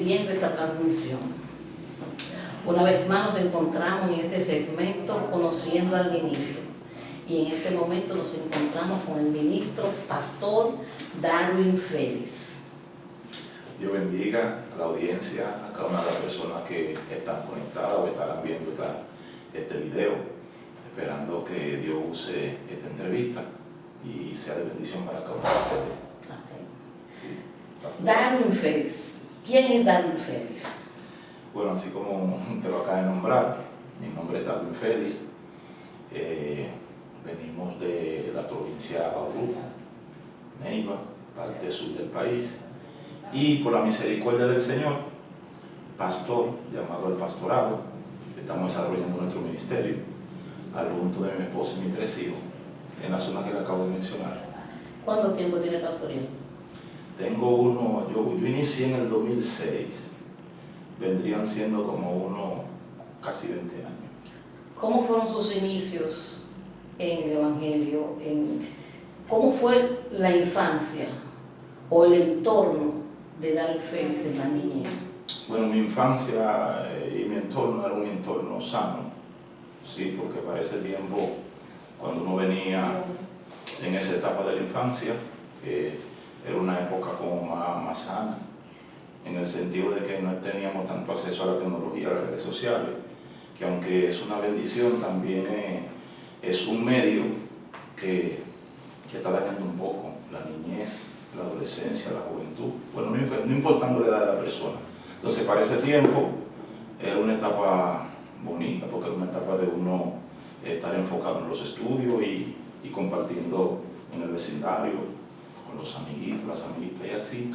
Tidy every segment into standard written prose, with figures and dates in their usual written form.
Viendo esta transmisión. Una vez más nos encontramos en este segmento Conociendo al Ministro, y en este momento nos encontramos con el ministro Pastor Darwin Félix. Dios bendiga a la audiencia, a cada una de las personas que están conectadas o estarán viendo este video, esperando que Dios use esta entrevista y sea de bendición para cada uno de ustedes. Sí, Darwin Félix. ¿Quién es Darwin Félix? Bueno, así como te lo acabo de nombrar, mi nombre es Darwin Félix. Venimos de la provincia de Bauruco, Neiva, parte sur del país, y por la misericordia del Señor, pastor, llamado al pastorado, estamos desarrollando nuestro ministerio, al junto de mi esposa y mis 3 hijos, en la zona que le acabo de mencionar. ¿Cuánto tiempo tiene pastoreando? Tengo uno, yo inicié en el 2006, vendrían siendo como casi 20 años. ¿Cómo fueron sus inicios en el Evangelio? ¿Cómo fue la infancia o el entorno de Darwin Félix en la niñez? Bueno, mi infancia y mi entorno era un entorno sano, sí, porque para ese tiempo, cuando uno venía en esa etapa de la infancia, era una época como más sana, en el sentido de que no teníamos tanto acceso a la tecnología, a las redes sociales, que aunque es una bendición, también es un medio que está dañando un poco la niñez, la adolescencia, la juventud, bueno, no importando la edad de la persona. Entonces, para ese tiempo era una etapa bonita, porque era una etapa de uno estar enfocado en los estudios y compartiendo en el vecindario, con los amiguitos, las amiguitas y así.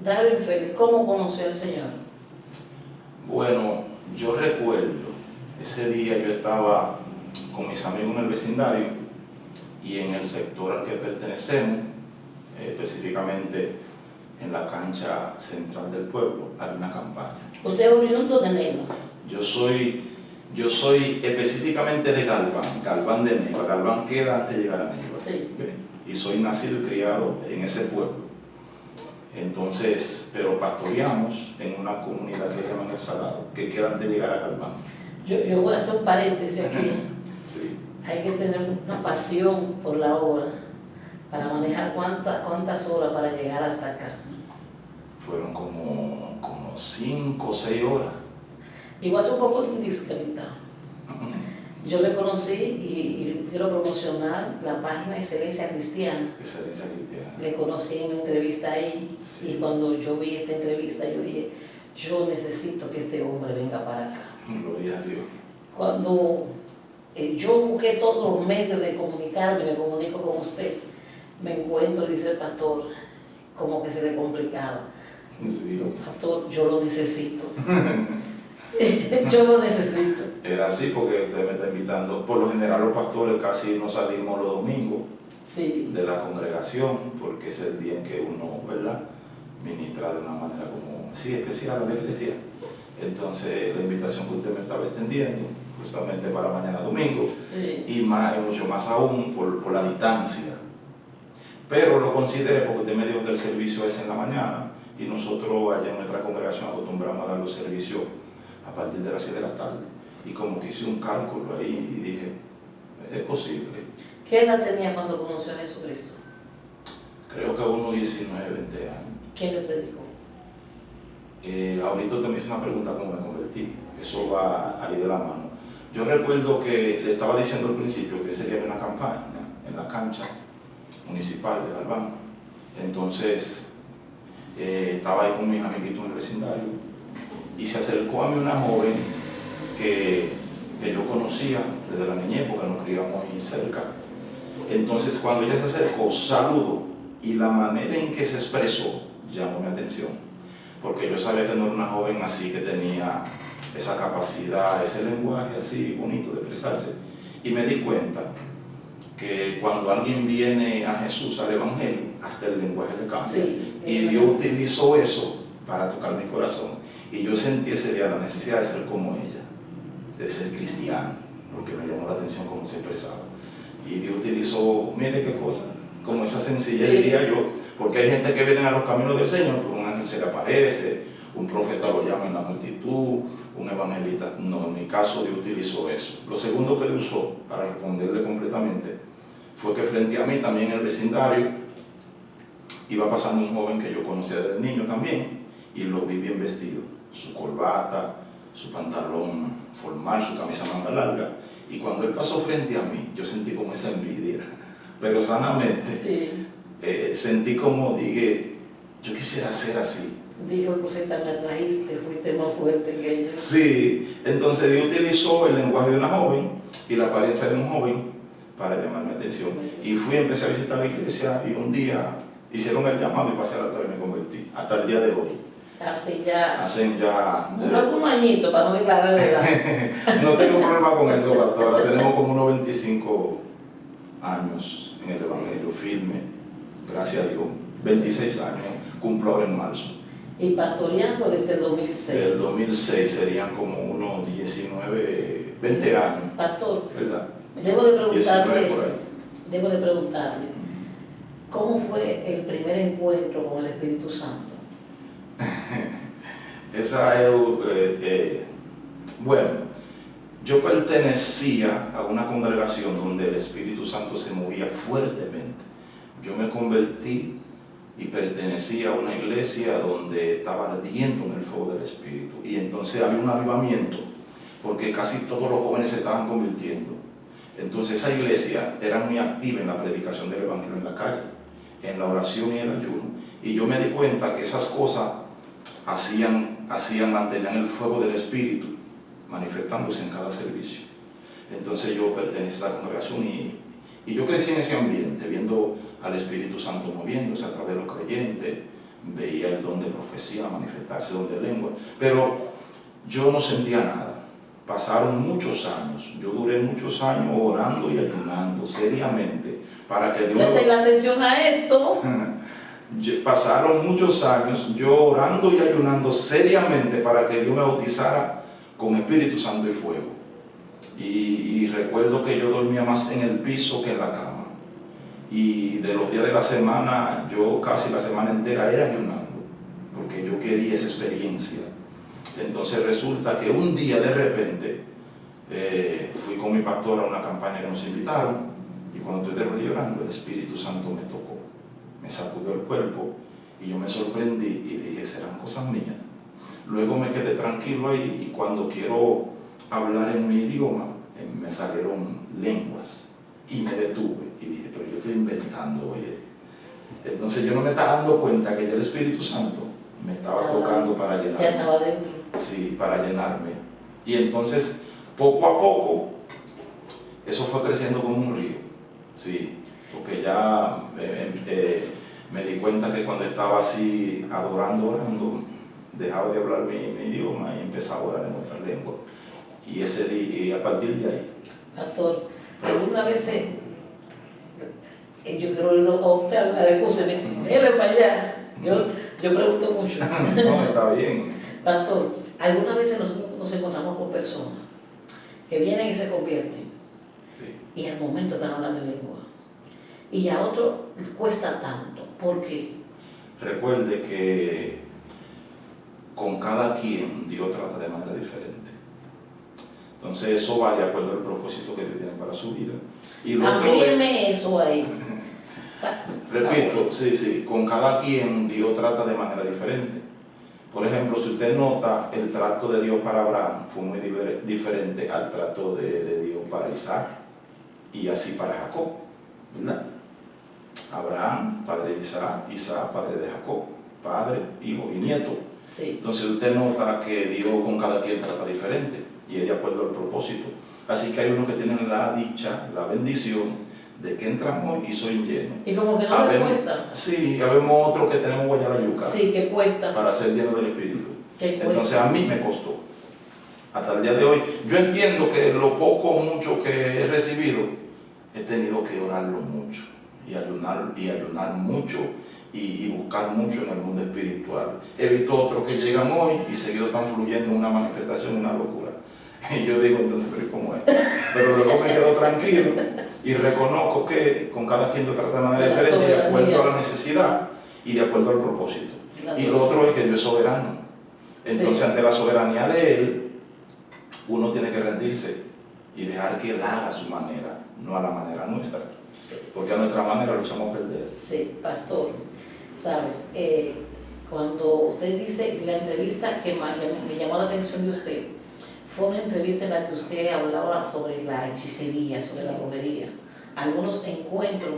Darwin Félix, ¿cómo conoció al Señor? Bueno, yo recuerdo, ese día yo estaba con mis amigos en el vecindario y en el sector al que pertenecemos, específicamente en la cancha central del pueblo, había una campaña. ¿Usted es oriundo de Neiva? Yo soy específicamente de Galván de Neiva. Galván queda antes de llegar a Neiva. Sí. Y soy nacido y criado en ese pueblo. Entonces, pero pastoreamos en una comunidad que llaman El Salado, que queda antes de llegar a Galván. Yo voy a hacer un paréntesis aquí. Sí. Hay que tener una pasión por la obra para manejar cuántas horas para llegar hasta acá. Fueron como 5 o 6 horas. Igual es un poco indiscreta. Yo le conocí y quiero promocionar la página Excelencia Cristiana. Excelencia Cristiana. Le conocí en una entrevista ahí, sí. Y cuando yo vi esta entrevista yo dije, yo necesito que este hombre venga para acá. Gloria a Dios. Cuando yo busqué todos los medios de comunicarme, me comunico con usted, me encuentro, dice el pastor, como que se le complicaba. Sí. Pastor, yo lo necesito. Yo lo necesito. Era así porque usted me está invitando. Por lo general los pastores casi no salimos los domingos, sí, de la congregación, porque es el día en que uno, ¿verdad?, ministra de una manera como, sí, especial a la iglesia. Entonces la invitación que usted me estaba extendiendo, justamente para mañana domingo, sí, y mucho más aún por la distancia. Pero lo consideré porque usted me dijo que el servicio es en la mañana, y nosotros allá en nuestra congregación acostumbramos a dar los servicios a partir de las 6 de la tarde. Y como que hice un cálculo ahí y dije, es posible. ¿Qué edad tenía cuando conoció a Jesucristo? Creo que unos 19, 20 años. ¿Quién le predicó? Ahorita usted me hizo una pregunta cómo me convertí. Eso va ahí de la mano. Yo recuerdo que le estaba diciendo al principio que sería una campaña en la cancha municipal de Galván. Entonces, estaba ahí con mis amiguitos en el vecindario y se acercó a mí una joven que yo conocía desde la niñez porque nos criamos ahí cerca. Entonces, cuando ella se acercó, saludó y la manera en que se expresó llamó mi atención, porque yo sabía que no era una joven así que tenía esa capacidad, ese lenguaje así bonito de expresarse, y me di cuenta que cuando alguien viene a Jesús, al Evangelio, hasta el lenguaje le cambia. Sí, y Dios utilizó eso para tocar mi corazón. Y yo sentí ese día la necesidad de ser como ella, de ser cristiano, porque me llamó la atención cómo se expresaba. Y Dios utilizó, mire qué cosa, como esa sencillez, sí, diría yo, porque hay gente que viene a los caminos del Señor, por un ángel se le aparece, un multitud, un evangelista. No, en mi caso Dios utilizó eso. Lo segundo que Dios usó, para responderle completamente, fue que frente a mí, también en el vecindario, iba pasando un joven que yo conocía desde niño también, y lo vi bien vestido, su corbata, su pantalón formal, su camisa manga larga, y cuando él pasó frente a mí, yo sentí como esa envidia, pero sanamente, Sí. sentí como, dije, yo quisiera ser así. Dijo el profeta, me atrajiste, fuiste más fuerte que ellos. Sí, entonces Dios utilizó el lenguaje de una joven y la apariencia de un joven para llamar mi atención. Y fui, empecé a visitar la iglesia y un día hicieron el llamado y pasé al altar y me convertí, hasta el día de hoy. Así ya. Hacen ya... Un añito para no declarar la edad. No tengo problema con eso, pastora. Tenemos como unos 25 años en el evangelio firme, gracias a Dios. 26 años, cumplo ahora en marzo. Y pastoreando desde el 2006. Del 2006 serían como unos 19, 20 años. Pastor, ¿Verdad? debo de 19 por ahí. preguntarle, ¿cómo fue el primer encuentro con el Espíritu Santo? Esa es, bueno, yo pertenecía a una congregación donde el Espíritu Santo se movía fuertemente. Yo me convertí y pertenecía a una iglesia donde estaba ardiendo en el fuego del Espíritu. Y entonces había un avivamiento, porque casi todos los jóvenes se estaban convirtiendo. Entonces esa iglesia era muy activa en la predicación del Evangelio en la calle, en la oración y el ayuno. Y yo me di cuenta que esas cosas mantenían el fuego del Espíritu manifestándose en cada servicio. Entonces yo pertenecía a esa congregación y yo crecí en ese ambiente, viendo al Espíritu Santo moviéndose a través de los creyentes, veía el don de profecía manifestarse, don de lengua, pero yo no sentía nada. Pasaron muchos años, yo duré muchos años orando y ayunando seriamente para que Dios... Presten atención a esto. Pasaron muchos años yo orando y ayunando seriamente para que Dios me bautizara con Espíritu Santo y fuego. Y recuerdo que yo dormía más en el piso que en la cama. Y de los días de la semana, yo casi la semana entera era ayunando, porque yo quería esa experiencia. Entonces resulta que un día de repente fui con mi pastor a una campaña que nos invitaron, y cuando estoy de rodillas orando, el Espíritu Santo me tocó, me sacudió el cuerpo, y yo me sorprendí y dije, serán cosas mías. Luego me quedé tranquilo ahí, y cuando quiero hablar en mi idioma, me salieron lenguas, y me detuve, y dije, pero yo estoy inventando, oye. Entonces yo no me estaba dando cuenta que ya el Espíritu Santo me estaba tocando para llenarme. Ya estaba dentro. Sí, para llenarme. Y entonces, poco a poco, eso fue creciendo como un río. Sí, porque ya me di cuenta que cuando estaba así orando, dejaba de hablar mi idioma y empezaba a orar en otra lengua. Y ese día, y a partir de ahí. Pastor, alguna vez yo quiero oírlo hablar, escúcheme, déjale para allá. Yo pregunto mucho. No, está bien. Pastor, algunas veces nos encontramos con personas que vienen y se convierten, Sí. y al momento están hablando en lengua, y a otro cuesta tanto. ¿Por qué? Recuerde que con cada quien Dios trata de manera diferente. Entonces eso va de acuerdo al propósito que Dios tiene para su vida. Y lo Amplíeme eso ahí. Repito, sí, con cada quien Dios trata de manera diferente. Por ejemplo, si usted nota, el trato de Dios para Abraham fue muy diferente al trato de Dios para Isaac y así para Jacob, ¿verdad? Abraham, padre de Isaac, Isaac, padre de Jacob, padre, hijo y nieto. Sí. Entonces usted nota que Dios con cada quien trata diferente y es de acuerdo al propósito. Así que hay unos que tienen la dicha, la bendición de que entramos y soy lleno. Y como que no me cuesta. Sí, habemos otros que tenemos guayala Sí, que cuesta. para ser lleno del Espíritu. Que cuesta. Entonces a mí me costó. Hasta el día de hoy, yo entiendo que lo poco o mucho que he recibido, he tenido que orarlo mucho y ayunar mucho y buscar mucho en el mundo espiritual. He visto otros que llegan hoy y seguido están fluyendo en una manifestación, una locura. Y yo digo, entonces, pero ¿cómo es? Pero luego me quedo tranquilo y reconozco que con cada quien lo trata de manera diferente, de acuerdo a la necesidad y de acuerdo al propósito. Y lo otro es que Dios es soberano. Entonces, Sí. ante la soberanía de Él, uno tiene que rendirse y dejar que Él haga a su manera, no a la manera nuestra. Porque a nuestra manera lo echamos a perder. Sí, pastor, sabe, cuando usted dice la entrevista que me llamó la atención de usted, fue una entrevista en la que usted hablaba sobre la hechicería, sobre la brujería, algunos encuentros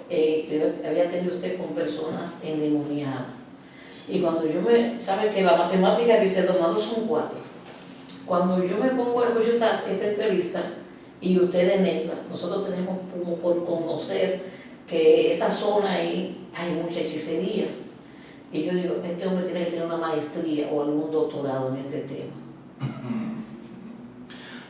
que había tenido usted con personas endemoniadas. Y cuando sabe que la matemática dice 2 más 2 son 4. Cuando yo me pongo a escuchar esta entrevista, y ustedes en nosotros tenemos como por conocer que esa zona ahí hay mucha hechicería. Y yo digo, este hombre tiene que tener una maestría o algún doctorado en este tema.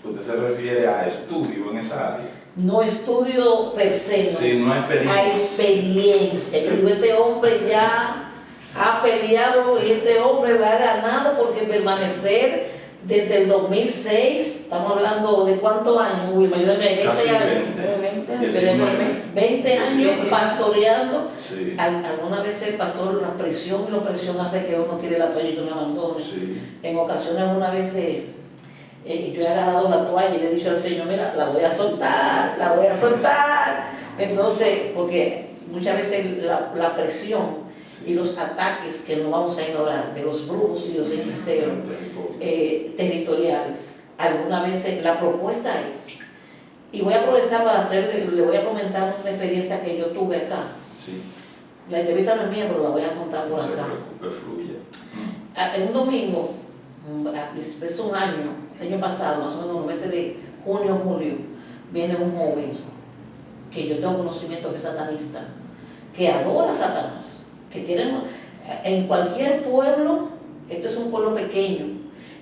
Usted se refiere a estudio en esa área. No estudio per se, no. Sí, no experiencia. A experiencia. Yo digo, este hombre ya ha peleado y este hombre la ha ganado porque permanecer desde el 2006, estamos hablando de cuántos años, Wilma, yo me Casi 20 años pastoreando. Sí. Algunas veces el pastor, la presión hace que uno tire la toalla y uno abandone. Sí. En ocasiones, algunas veces, yo he agarrado la toalla y le he dicho al Señor, mira, la voy a soltar. Entonces, porque muchas veces la presión y los ataques que no vamos a ignorar de los brujos y los hechiceros territoriales, algunas veces la propuesta es, y voy a aprovechar para le voy a comentar una experiencia que yo tuve acá. Sí. La entrevista no es mía, pero la voy a contar por No se acá. preocupe, fluya. En un domingo, hace un año, el año pasado, más o menos en los meses de junio, julio, viene un joven que yo tengo conocimiento que es satanista, que adora a Satanás, que tiene en cualquier pueblo, este es un pueblo pequeño,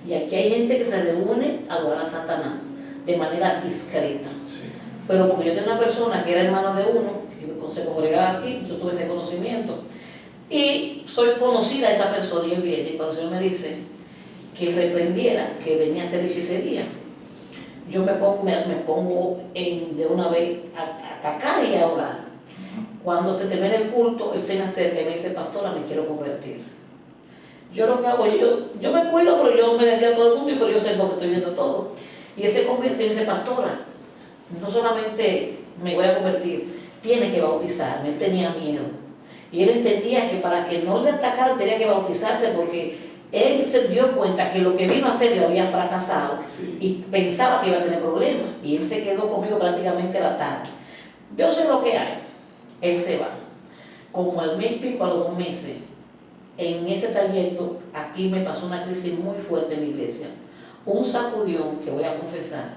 y aquí hay gente que se reúne a adorar a Satanás de manera discreta. Sí. Pero porque yo tengo una persona que era hermana de uno, que se congregaba aquí, yo tuve ese conocimiento, y soy conocida de esa persona, y él viene, y cuando el Señor me dice que reprendiera, que venía a hacer hechicería, yo me pongo de una vez a atacar y a orar. Cuando se termina el culto, él se me acerca y me dice, pastora, me quiero convertir. Yo lo que hago, yo me cuido, pero yo me desvío a todo el mundo, pero yo sé porque estoy viendo todo. Y él se convierte y me dice, pastora, no solamente me voy a convertir, tiene que bautizarme. Él tenía miedo. Y él entendía que para que no le atacaran tenía que bautizarse porque él se dio cuenta que lo que vino a hacer le había fracasado. Sí. Y pensaba que iba a tener problemas. Y él se quedó conmigo prácticamente la tarde. Yo sé lo que hay. Él se va. Como al mes y pico, a los 2 meses, en ese trayecto, aquí me pasó una crisis muy fuerte en la iglesia. Un sacudión que voy a confesar.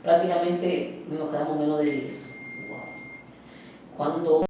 Prácticamente nos quedamos menos de 10. Wow. Cuando